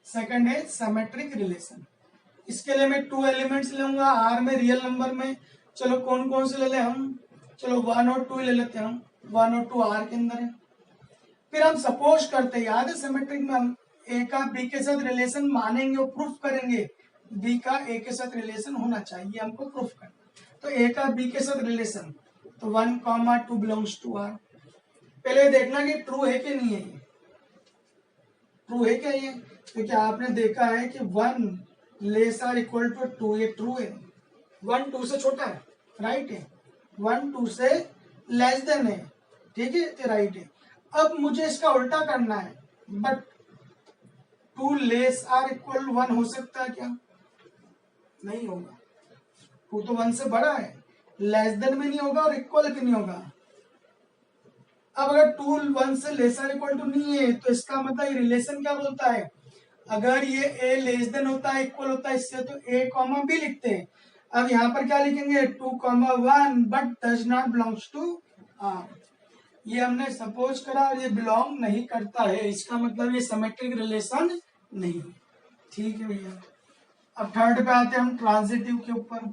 [SPEAKER 1] सेकंड है सिमेट्रिक रिलेशन, इसके लिए मैं टू एलिमेंट्स लूंगा आर में रियल नंबर में। चलो कौन कौन से ले लें हम? चलो वन और टू ले लेते हैं हम, वन और टू आर के अंदर है। फिर हम सपोज करते हैं, याद है सिमेट्रिक में हम ए का बी के साथ रिलेशन मानेंगे और प्रूफ करेंगे, बी का ए के साथ रिलेशन होना चाहिए, हमको प्रूफ करना। तो ए का बी के साथ रिलेशन, तो one comma two belongs to R. पहले देखना कि ट्रू है कि नहीं है, ट्रू है क्या ये? क्योंकि आपने देखा है कि one less or equal to two, ये ट्रू है। वन टू से छोटा है, राइट है, वन टू से लेस देन है, ठीक है, तो राइट है। अब मुझे इसका उल्टा करना है, but two less or equal one हो सकता है क्या? नहीं होगा, टू तो वन से बड़ा है, लेस देन में नहीं होगा और इक्वल भी नहीं होगा। अब अगर टू वन से लेस आर इक्वल टू नहीं है, तो इसका मतलब ये रिलेशन क्या बोलता है? अगर ये ए लेस देन होता है इक्वल होता है इससे, तो ए कॉमा बी लिखते हैं। अब यहाँ पर क्या लिखेंगे? Two comma one but does not belongs to R. ये हमने सपोज करा और ये बिलोंग नहीं करता है, इसका मतलब ये सिमेट्रिक रिलेशन नहीं है, ठीक है भैया। अब थर्ड पे आते हैं हम ट्रांजिटिव के ऊपर।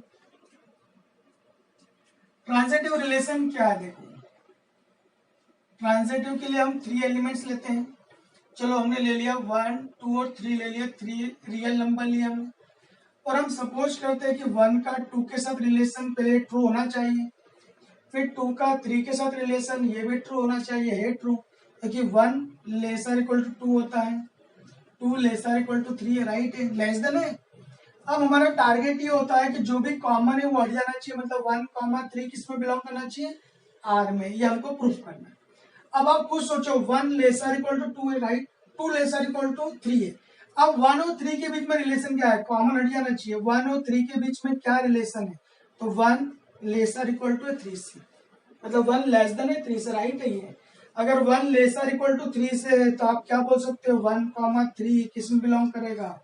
[SPEAKER 1] ट्रांजिटिव रिलेशन क्या है? देखो ट्रांजिटिव के लिए हम थ्री एलिमेंट्स लेते हैं। चलो हमने ले लिया वन टू और थ्री ले लिया, थ्री रियल नंबर लिया हमने, और हम सपोज करते हैं कि वन का टू के साथ रिलेशन पहले ट्रू होना चाहिए, फिर टू का थ्री के साथ रिलेशन ये भी ट्रू होना चाहिए, है ट्रू, क्योंकि one lesser equal to two होता है, two lesser equal to three है, राइट है, लेस देन है। अब हमारा टारगेट ये होता है कि जो भी कॉमन है वो हट जाना चाहिए, मतलब वन कॉमा थ्री किस में बिलोंग करना चाहिए? आर में, ये हमको प्रूफ करना है। अब आप खुद सोचो, one lesser equal to two है, right, two lesser equal to three है। अब वन और थ्री के बीच में रिलेशन क्या है? कॉमन हट जाना चाहिए, वन और थ्री के बीच में क्या रिलेशन है? तो one lesser equal to three से, मतलब वन लेस देन है थ्री से, राइट है ये। अगर one lesser equal to three से है तो आप क्या बोल सकते हो? वन कॉमा थ्री किस में बिलोंग करेगा?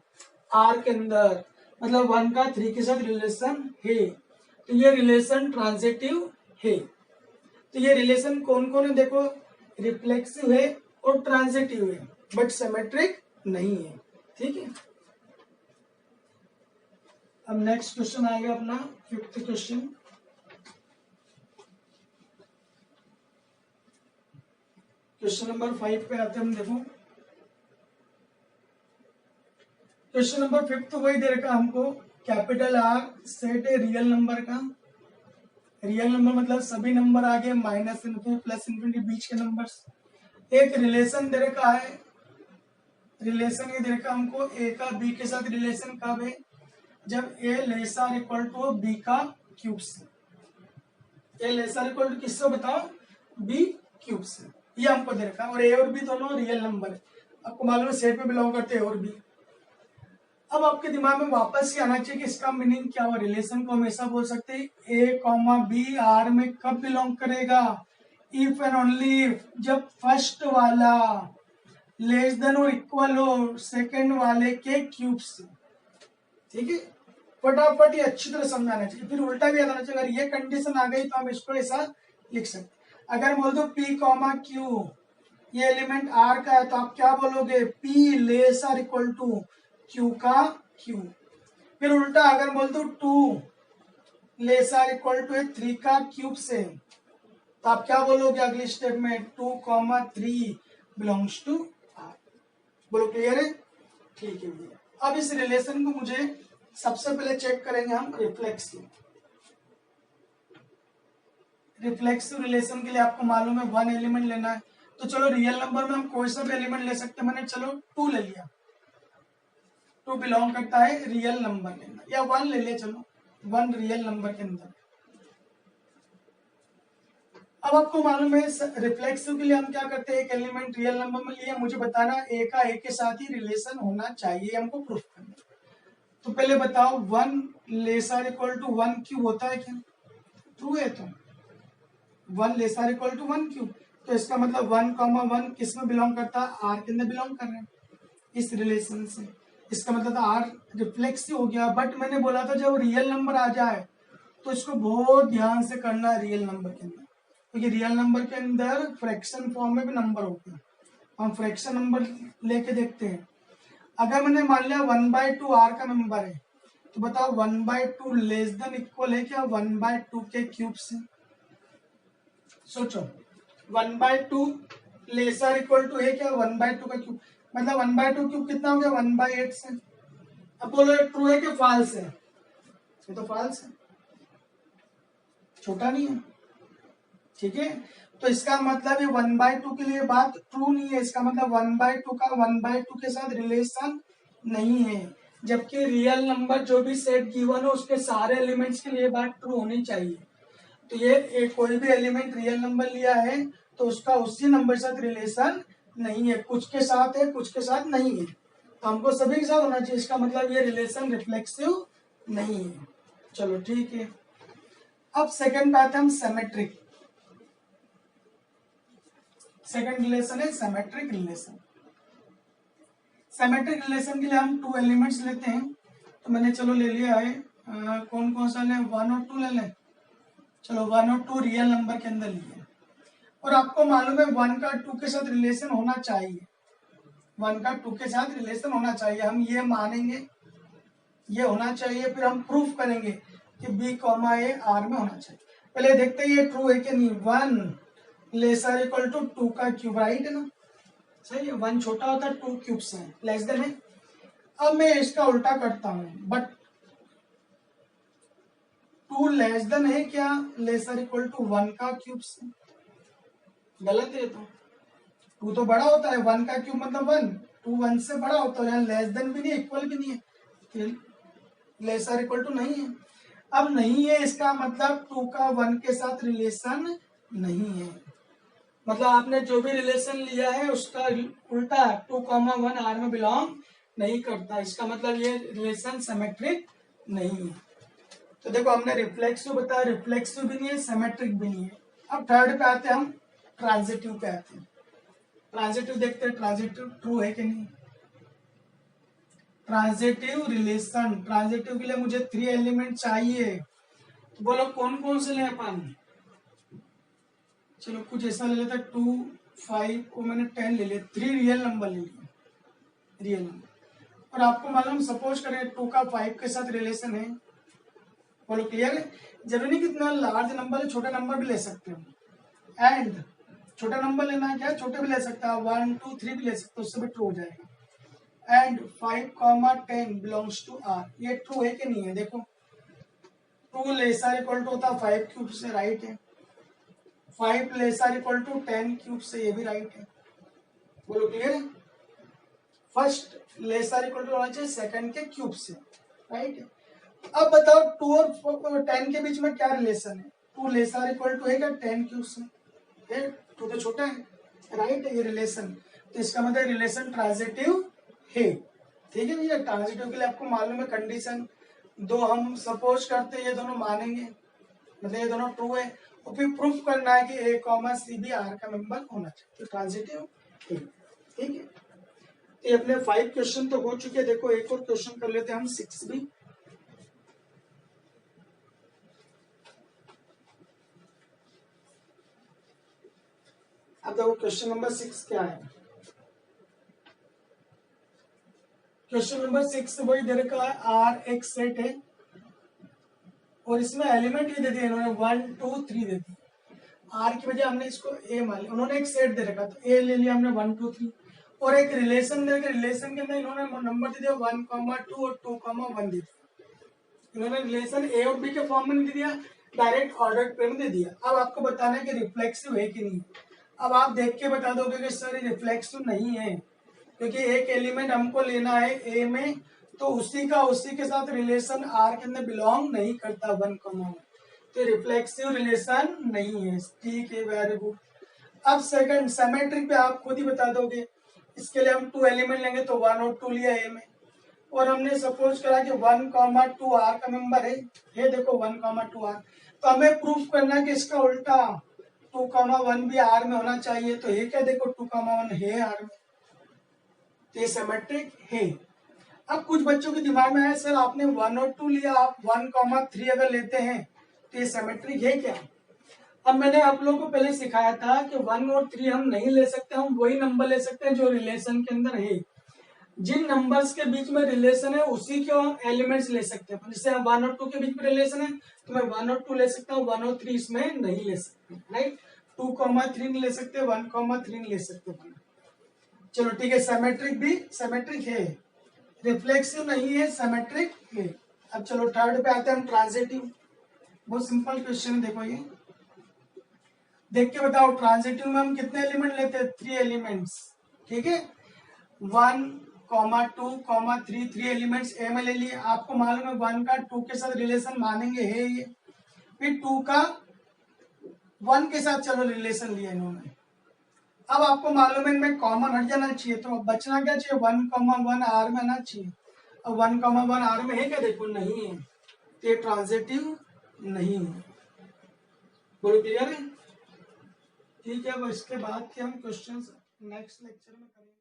[SPEAKER 1] आर के अंदर, मतलब वन का थ्री के साथ रिलेशन है, तो ये रिलेशन ट्रांजिटिव है। तो ये रिलेशन कौन कौन है? देखो रिफ्लेक्सिव है और ट्रांजिटिव है, बट सिमेट्रिक नहीं है, ठीक है। अब नेक्स्ट क्वेश्चन आएगा अपना फिफ्थ क्वेश्चन। क्वेश्चन नंबर 5 पे आते हैं हम। देखो क्वेश्चन नंबर 5 तो वही दे रखा हमको, कैपिटल आर सेट है रियल नंबर का। रियल नंबर मतलब सभी नंबर आ गए, माइनस इन्फिनिटी प्लस इन्फिनिटी बीच के नंबर्स। एक रिलेशन दे रखा है, रिलेशन ये दे रखा हमको, ए का बी के साथ रिलेशन कब है? जब A less or equal to B का क्यूब से। A less or equal to किससे बताओ? बी क्यूब से, ये हमको दे रखा है। और ए और बी दोनों रियल नंबर है, आपको मालूम है सेट में बिलोंग करते हैं और बी। अब आपके दिमाग में वापस ही आना चाहिए कि इसका मीनिंग क्या हुआ। रिलेशन को हमेशा बोल सकते हैं ए कॉमा बी आर में कब बिलोंग करेगा, इफ एंड ओनली इफ जब फर्स्ट वाला लेस देन और इक्वल हो सेकंड वाले के क्यूब से। ठीक है, फटाफट ये अच्छी तरह समझाना चाहिए, फिर उल्टा भी याद आना चाहिए। अगर ये कंडीशन आ गई तो हम इसको ऐसा लिख सकते। अगर बोल दो पी कॉमा क्यू ये एलिमेंट आर का है तो आप क्या बोलोगे, P less or equal to Q का क्यू। फिर उल्टा अगर बोल दो two less or equal to 3 का क्यूब से तो आप क्या बोलोगे अगली स्टेप में, 2,3 बिलोंग्स टू आर। बोलो क्लियर है? ठीक है भैया। अब इस रिलेशन को मुझे सबसे पहले चेक करेंगे हम रिफ्लेक्सिव। रिफ्लेक्सिव रिलेशन के लिए आपको मालूम है वन एलिमेंट लेना है, तो चलो रियल नंबर में हम कोई सा भी एलिमेंट ले सकते हैं। मैंने चलो 2 ले लिया, 2 बिलोंग करता है रियल नंबर के अंदर, या 1 ले लिया, चलो 1 रियल नंबर के अंदर। अब आपको मालूम है रिफ्लेक्सिव के लिए हम क्या करते हैं, एक एलिमेंट रियल नंबर में लिया, मुझे बताना ए का ए के साथ ही रिलेशन होना चाहिए, हमको प्रूफ करना। तो पहले बताओ 1 less or equal to 1 cube होता है क्या? ट्रू है। तो 1 less or equal to 1 cube, तो इसका मतलब 1,1 किस में बिलोंग करता है, आर के अंदर बिलोंग कर रहे हैं इस रिलेशन से। इसका मतलब आर रिफ्लेक्सिव हो गया। बट मैंने बोला था जब रियल नंबर आ जाए तो इसको बहुत ध्यान से करना है रियल नंबर के अंदर, क्योंकि रियल नंबर के अंदर फ्रैक्शन फॉर्म में भी नंबर होते हैं। हम फ्रैक्शन नंबर लेके देखते हैं। अगर मैंने मान लिया 1/2 आर का नंबर है तो बताओ 1/2 लेस देन इक्वल है क्या 1/2 के क्यूब से? सोचो 1/2 लेस आर इक्वल टू है क्या 1/2 का क्यूब, मतलब 1/2 क्यूब कितना हो गया 1/8 से। अब बोलो ट्रू है कि फॉल्स है? ये तो फॉल्स है, छोटा नहीं है। ठीक है, तो इसका मतलब ये 1/2 के लिए बात ट्रू नहीं है। इसका मतलब 1/2 का 1/2 के साथ रिलेशन नहीं है, जबकि रियल नंबर जो भी सेट गिवन हो उसके सारे एलिमेंट्स के लिए बात ट्रू होनी चाहिए। तो ये कोई भी एलिमेंट रियल नंबर लिया है तो उसका उसी नंबर के साथ रिलेशन नहीं है, कुछ के साथ है कुछ के साथ नहीं है, तो हमको सभी के साथ होना चाहिए। इसका मतलब ये रिलेशन रिफ्लेक्सिव नहीं है। चलो ठीक है। अब सेकंड बात है हम सिमेट्रिक। सेकंड रिलेशन है सिमेट्रिक रिलेशन। सिमेट्रिक रिलेशन के लिए हम 2 एलिमेंट्स लेते हैं। तो मैंने चलो ले लिया है कौन कौन सा ले, 1 और 2 ले लें। चलो 1 और 2 रियल नंबर के अंदर लिए, और आपको मालूम है 1 का 2 के साथ रिलेशन होना चाहिए, 1 का 2 के साथ रिलेशन होना चाहिए। हम ये मानेंगे ये होना चाहिए, फिर हम प्रूफ करेंगे कि बी कॉमा ए आर में होना चाहिए। पहले देखते हैं ये ट्रू है कि नहीं। 1 लेस आर इक्वल टू 2 का क्यूब, राइट है ना? सही है, 1 छोटा होता है 2 क्यूब से, लेस देन है। अब मैं इसका उल्टा करता हूं, बट 2 लेस देन है क्या लेस आर इक्वल टू 1 का क्यूब से? गलत है। तो 2 तो बड़ा होता है, 1 का क्यूब मतलब 1, 2 1 से बड़ा होता है, यहाँ लेस देन भी नहीं इक्वल भी नहीं है, फिर लेस आर इक्वल टू नहीं है। अब नहीं है इसका मतलब 2 का 1 के साथ रिलेशन नहीं है, मतलब आपने जो भी रिलेशन लिया है उसका उल्टा 2,1 आर में बिलोंग नहीं करता। इसका मतलब ये रिलेशन सिमेट्रिक नहीं है। तो देखो हमने रिफ्लेक्सिव बताया, रिफ्लेक्सिव भी नहीं है सिमेट्रिक भी नहीं है। अब थर्ड पे आते हैं हम, ट्रांजिटिव पे आते हैं। ट्रांजिटिव देखते हैं ट्रांजिटिव ट्रू है कि नहीं। ट्रांजिटिव रिलेशन, ट्रांजिटिव के लिए मुझे 3 एलिमेंट चाहिए, तो बोलो कौन कौन से ले अपन। चलो कुछ ऐसा ले लेता, 2 5 को मैंने 10 ले लिया, 3 रियल नंबर ले लिया, रियल नंबर। और आपको मालूम सपोज करें 2 का 5 के साथ रिलेशन है, बोलो क्लियर है। जरूरी नहीं कितना लार्ज नंबर है, छोटा नंबर भी ले सकते हो, एंड छोटा नंबर लेना है क्या, छोटे भी ले सकता है, 1 2 3 भी ले सकते हो, उससे भी ट्रू हो जाएगा। एंड 5,10 बिलोंग्स टू आर, ये ट्रू है कि नहीं है। देखो 2 लेस आर इक्वल टू होता है 5 क्यूब से, राइट है। 5 less or equal to 10 cube से, ये भी राइट है। बोलो क्लियर है। First less or equal to होना चाहिए सेकंड के क्यूब से, राइट है। अब बताओ 2 और 10 के बीच में क्या रिलेशन है। 2 लेस आर इक्वल टू है क्या 10 क्यूब से, 2 तो छोटा है, राइट है ये रिलेशन। तो इसका मतलब रिलेशन ट्रांजिटिव है। ठीक है भैया। ट्रांजिटिव के लिए आपको मालूम है कंडीशन दो हम सपोज करते हैं ये दोनों मानेंगे, मतलब ये दोनों ट्रू है, और फिर प्रूफ करना है कि ए कॉमा सी भी आर का मेंबर होना चाहिए, तो ट्रांजिटिव ठीक है। तो ये अपने 5 क्वेश्चन तो हो चुके हैं। देखो एक और क्वेश्चन कर लेते हैं हम 6 भी। अब देखो क्वेश्चन नंबर 6 क्या है। क्वेश्चन नंबर 6 वही दे रखा है, आर एक सेट है और इसमें एलिमेंट ही दे दिए इन्होंने 1 2 3 दे दी। आर की वजह हमने इसको ए मान लिया, उन्होंने एक सेट दे रखा तो ए ले लिया हमने 1 2 3, और एक रिलेशन दे रखा, रिलेशन के अंदर इन्होंने नंबर दे दिया 1 2 और 2 1 दे दिया। इन्होंने रिलेशन ए और बी के फॉर्म में नहीं दे दिया, डायरेक्ट ऑर्डर पे में दे दिया। अब आपको बताना है कि रिफ्लेक्सिव है कि नहीं। अब आप देख के बता दोगे कि सर रिफ्लेक्सिव नहीं है, क्योंकि एक एलिमेंट हमको लेना है ए में, तो उसी के साथ रिलेशन आर के अंदर बिलोंग नहीं करता 1 तो रिफ्लेक्सिव रिलेशन नहीं है। ठीक है, वेरी गुड। अब सेकंड सिमेट्रिक पे आप खुद ही बता दोगे। इसके लिए हम 2 एलिमेंट लेंगे तो 1 और 2 लिया ए में, और हमने सपोज करा कि 1 2 आर का मेंबर है, ये देखो 1 2 आर, तो हमें प्रूफ करना है कि इसका उल्टा 2 1 भी आर में होना चाहिए। तो ये क्या देखो 2 1 है आर में, तो ये सिमेट्रिक है। अब कुछ बच्चों के दिमाग में है सर आपने 1 और 2 लिया, आप 1 3 अगर लेते हैं तो ये सिमेट्रिक है क्या। अब मैंने आप लोगों को पहले सिखाया था कि 1 और 3 हम नहीं ले सकते, हम वही नंबर ले सकते हैं जो रिलेशन के अंदर है। जिन नंबर्स के बीच में रिलेशन है उसी के हम एलिमेंट्स ले सकते हैं। जैसे 1 और 2 के बीच में रिलेशन है तो मैं 1 और 2 ले सकता हूँ, 1 और 3 इसमें नहीं ले सकते, राइट। 2 3 नहीं ले सकते, 1 3 नहीं ले सकते। चलो ठीक है, सिमेट्रिक भी सिमेट्रिक है, रिफ्लेक्सिव नहीं है, सिमेट्रिक है। अब चलो थर्ड पे आते हैं हम, ट्रांजिटिव। बहुत सिंपल क्वेश्चन है, देखो ये देख के बताओ। ट्रांजिटिव में हम कितने एलिमेंट लेते हैं, 3 एलिमेंट्स, ठीक है। 1 2 3 3 एलिमेंट्स ए में ले लिए। आपको मालूम है 1 का 2 के साथ रिलेशन मानेंगे है ये, फिर 2 का 1 के साथ चलो रिलेशन लिया इन्होंने। अब आपको मालूम है इनमें कॉमन हट जाना चाहिए, तो बचना क्या चाहिए, 1 1 आर में आना चाहिए। अब 1 1 आर में है क्या, देखो नहीं है, तो ये ट्रांजिटिव नहीं है। बोलो क्लियर है। ठीक है, अब इसके बाद के हम क्वेश्चंस नेक्स्ट लेक्चर में करेंगे।